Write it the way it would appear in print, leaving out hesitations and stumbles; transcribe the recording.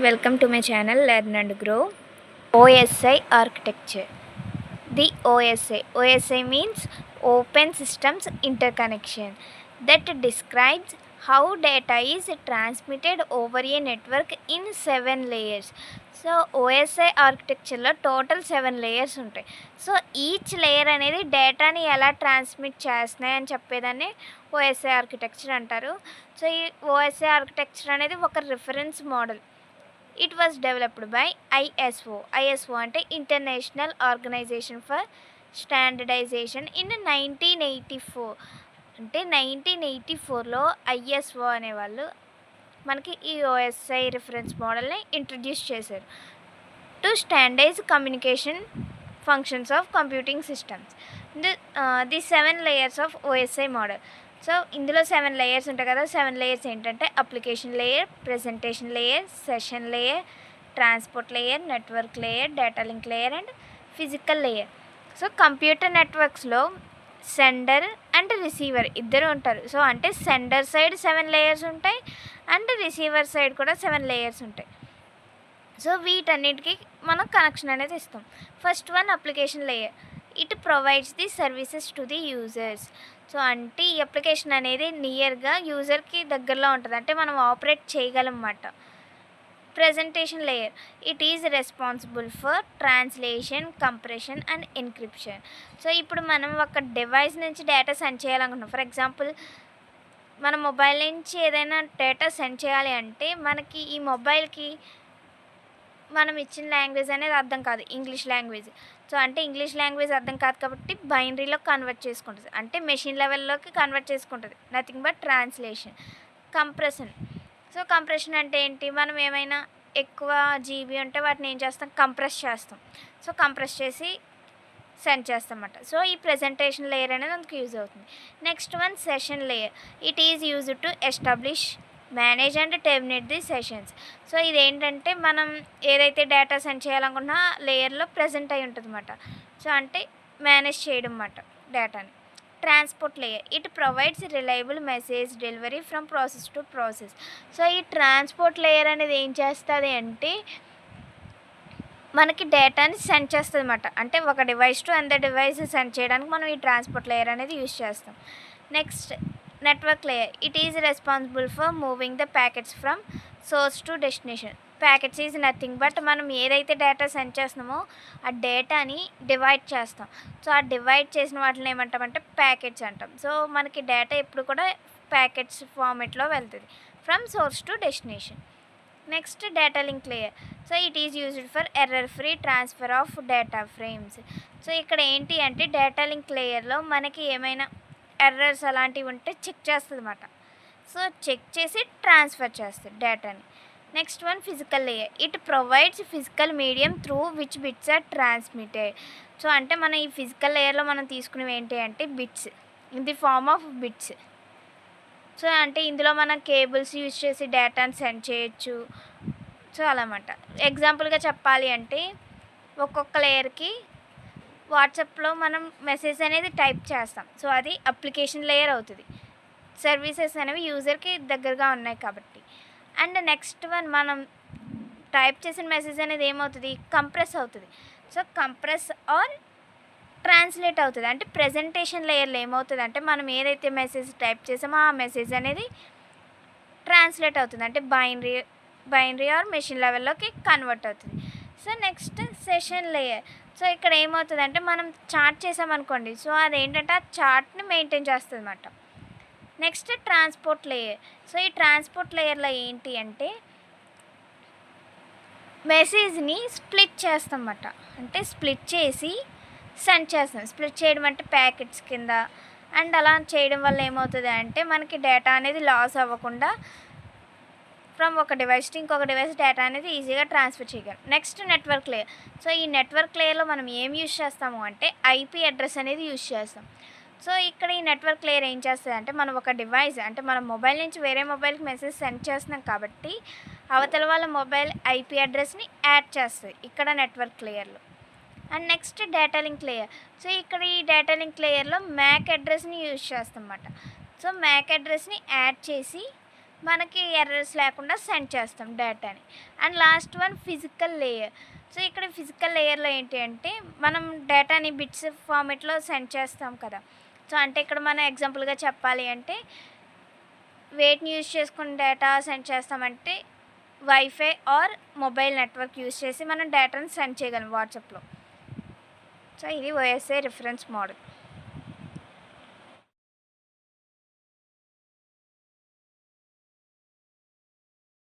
Welcome to my channel Learn and Grow. OSI architecture. The OSI means Open Systems Interconnection, that describes how data is transmitted over a network in 7 layers. So OSI ఆర్కిటెక్చర్లో total 7 layers ఉంటాయి. So each layer అనేది డేటాని ఎలా transmit చేస్తున్నాయి అని చెప్పేదాన్ని OSI architecture అంటారు. So ఈ ఓఎస్ఐ ఆర్కిటెక్చర్ అనేది ఒక reference model. It was developed by ISO అంటే International Organization for Standardization in 1984. అంటే 1984లో ఐఎస్ఓ అనేవాళ్ళు మనకి ఈ ఓఎస్ఐ రిఫరెన్స్ మోడల్ని ఇంట్రడ్యూస్ చేశారు to standardise communication functions of computing systems. The 7 layers of OSI model. So ఇందులో 7 లేయర్స్ ఉంటాయి కదా. 7 లేయర్స్ ఏంటంటే application layer, presentation layer, session layer, transport layer, network layer, data link layer and physical layer. So computer నెట్వర్క్స్లో sender and receiver ఇద్దరు ఉంటారు. So అంటే sender side 7 layers ఉంటాయి and receiver side కూడా 7 లేయర్స్ ఉంటాయి. సో వీటన్నిటికీ మనం కనెక్షన్ అనేది ఇస్తాం. First one application layer. It provides the services to the users. So అంటే ఈ అప్లికేషన్ అనేది నియర్గా యూజర్కి దగ్గరలో ఉంటుంది, అంటే మనం ఆపరేట్ చేయగలం అన్నమాట. Presentation layer. It is responsible for translation, compression and encryption. So ఇప్పుడు మనం ఒక డివైస్ నుంచి డేటా సెండ్ చేయాలనుకుంటున్నాం. ఫర్ ఎగ్జాంపుల్ మన మొబైల్ నుంచి ఏదైనా డేటా సెండ్ చేయాలి అంటే మనకి ఈ మొబైల్కి మనం ఇచ్చిన లాంగ్వేజ్ అనేది అర్థం కాదు, ఇంగ్లీష్ లాంగ్వేజ్. సో అంటే ఇంగ్లీష్ లాంగ్వేజ్ అర్థం కాదు కాబట్టి బైనరీలో కన్వర్ట్ చేసుకుంటుంది, అంటే మెషిన్ లెవెల్లోకి కన్వర్ట్ చేసుకుంటుంది. Nothing but translation. Compression. So compression అంటే ఏంటి, మనం ఏమైనా ఎక్కువ జీబీ ఉంటే వాటిని ఏం చేస్తాం, కంప్రెస్ చేస్తాం. సో కంప్రెస్ చేసి సెండ్ చేస్తాం అన్నమాట. సో ఈ ప్రెజెంటేషన్ లేయర్ అనేది మనకు యూజ్ అవుతుంది. Next one session layer. It is used to establish, manage and terminate the sessions. So ఇదేంటంటే మనం ఏదైతే డేటా సెండ్ చేయాలనుకున్నా లేయర్లో ప్రజెంట్ అయి ఉంటుంది అన్నమాట. సో అంటే మేనేజ్ చేయడం అన్నమాట డేటాని. Transport layer. It provides reliable message delivery from process to process. So ఈ ట్రాన్స్పోర్ట్ లేయర్ అనేది ఏం చేస్తుంది అంటే మనకి డేటాని సెండ్ చేస్తుంది అన్నమాట. అంటే ఒక డివైస్ టు అంత డివైస్ సెండ్ చేయడానికి మనం ఈ ట్రాన్స్పోర్ట్ లేయర్ అనేది యూజ్ చేస్తాం. Next network layer. It is responsible for moving the packets from source to destination. Packets is nothing but మనం ఏదైతే డేటా సెండ్ చేస్తున్నామో ఆ డేటాని డివైడ్ చేస్తాం. సో ఆ డివైడ్ చేసిన వాటిని ఏమంటామంటే ప్యాకెట్స్ అంటాం. సో మనకి డేటా ఎప్పుడు కూడా ప్యాకెట్స్ ఫార్మెట్లో వెళ్తుంది from source to destination. Next data link layer. So it is used for error free transfer of data frames. So ఇక్కడ ఏంటి అంటే డేటా లింక్ లేయర్లో మనకి ఏమైనా ఎర్రర్స్ అలాంటివి ఉంటే చెక్ చేస్తుంది అన్నమాట. సో చెక్ చేసి ట్రాన్స్ఫర్ చేస్తుంది డేటాని. Next one physical layer. It provides physical medium through which bits are transmitted. So అంటే మనం ఈ ఫిజికల్ లేయర్లో మనం తీసుకునేవి ఏంటి అంటే bits in the form of bits. So అంటే ఇందులో మనం కేబుల్స్ యూజ్ చేసి డేటాని సెండ్ చేయొచ్చు. సో అలా అన్నమాట. ఎగ్జాంపుల్గా చెప్పాలి అంటే ఒక్కొక్క లేయర్కి వాట్సాప్లో మనం మెసేజ్ అనేది టైప్ చేస్తాం. సో అది అప్లికేషన్ లేయర్ అవుతుంది. సర్వీసెస్ అనేవి యూజర్కి దగ్గరగా ఉన్నాయి కాబట్టి. అండ్ నెక్స్ట్ వన్ మనం టైప్ చేసిన మెసేజ్ అనేది ఏమవుతుంది, కంప్రెస్ అవుతుంది. సో కంప్రెస్ ఆర్ ట్రాన్స్లేట్ అవుతుంది. అంటే ప్రెజెంటేషన్ లేయర్లో ఏమవుతుంది అంటే మనం ఏదైతే మెసేజ్ టైప్ చేసామో ఆ మెసేజ్ అనేది ట్రాన్స్లేట్ అవుతుంది, అంటే బైనరీ ఆర్ మెషిన్ లెవెల్లోకి కన్వర్ట్ అవుతుంది. So next session layer. So ఇక్కడ ఏమవుతుంది అంటే మనం చార్ట్ చేసామనుకోండి, సో అదేంటంటే ఆ చార్ట్ని మెయింటైన్ చేస్తుంది అన్నమాట. Next transport layer. సో ఈ ట్రాన్స్పోర్ట్ లేయర్లో ఏంటి అంటే మెసేజ్ని స్ప్లిట్ చేస్తాం అన్నమాట. అంటే స్ప్లిట్ చేసి సెండ్ చేస్తాం. స్ప్లిట్ చేయడం అంటే ప్యాకెట్స్ కింద. అండ్ అలా చేయడం వల్ల ఏమవుతుంది అంటే మనకి డేటా అనేది లాస్ అవ్వకుండా ఫ్రమ్ ఒక డివైస్ టు ఇంకొక డివైస్ డేటా అనేది ఈజీగా ట్రాన్స్ఫర్ చేయగలం. Next network layer. సో ఈ నెట్వర్క్ లేయర్లో మనం ఏం యూజ్ చేస్తాము అంటే ఐపీ అడ్రస్ అనేది యూజ్ చేస్తాం. సో ఇక్కడ ఈ నెట్వర్క్ లేయర్ ఏం చేస్తుంది అంటే మనం ఒక డివైస్, అంటే మన మొబైల్ నుంచి వేరే మొబైల్కి మెసేజ్ సెండ్ చేస్తున్నాం కాబట్టి అవతల వాళ్ళ మొబైల్ ఐపీ అడ్రస్ని యాడ్ చేస్తుంది ఇక్కడ నెట్వర్క్ లేయర్లో. And next data link layer. So ఇక్కడ ఈ డేటా లింక్ లేయర్లో మ్యాక్ అడ్రస్ని యూజ్ చేస్తాం అన్నమాట. సో మ్యాక్ అడ్రస్ని యాడ్ చేసి మనకి ఎర్రర్స్ లేకుండా సెండ్ చేస్తాం డేటాని. And last one physical layer. So ఇక్కడ ఫిజికల్ లేయర్లో ఏంటి అంటే మనం డేటాని బిట్స్ ఫార్మేట్లో సెండ్ చేస్తాం కదా. సో అంటే ఇక్కడ మనం ఎగ్జాంపుల్గా చెప్పాలి అంటే వేటిని యూజ్ చేసుకుని డేటా సెండ్ చేస్తామంటే wifi or mobile network use చేసి మనం డేటాని సెండ్ చేయగలం వాట్సాప్లో. సో ఇది ఓఎస్ఐ రిఫరెన్స్ మోడల్.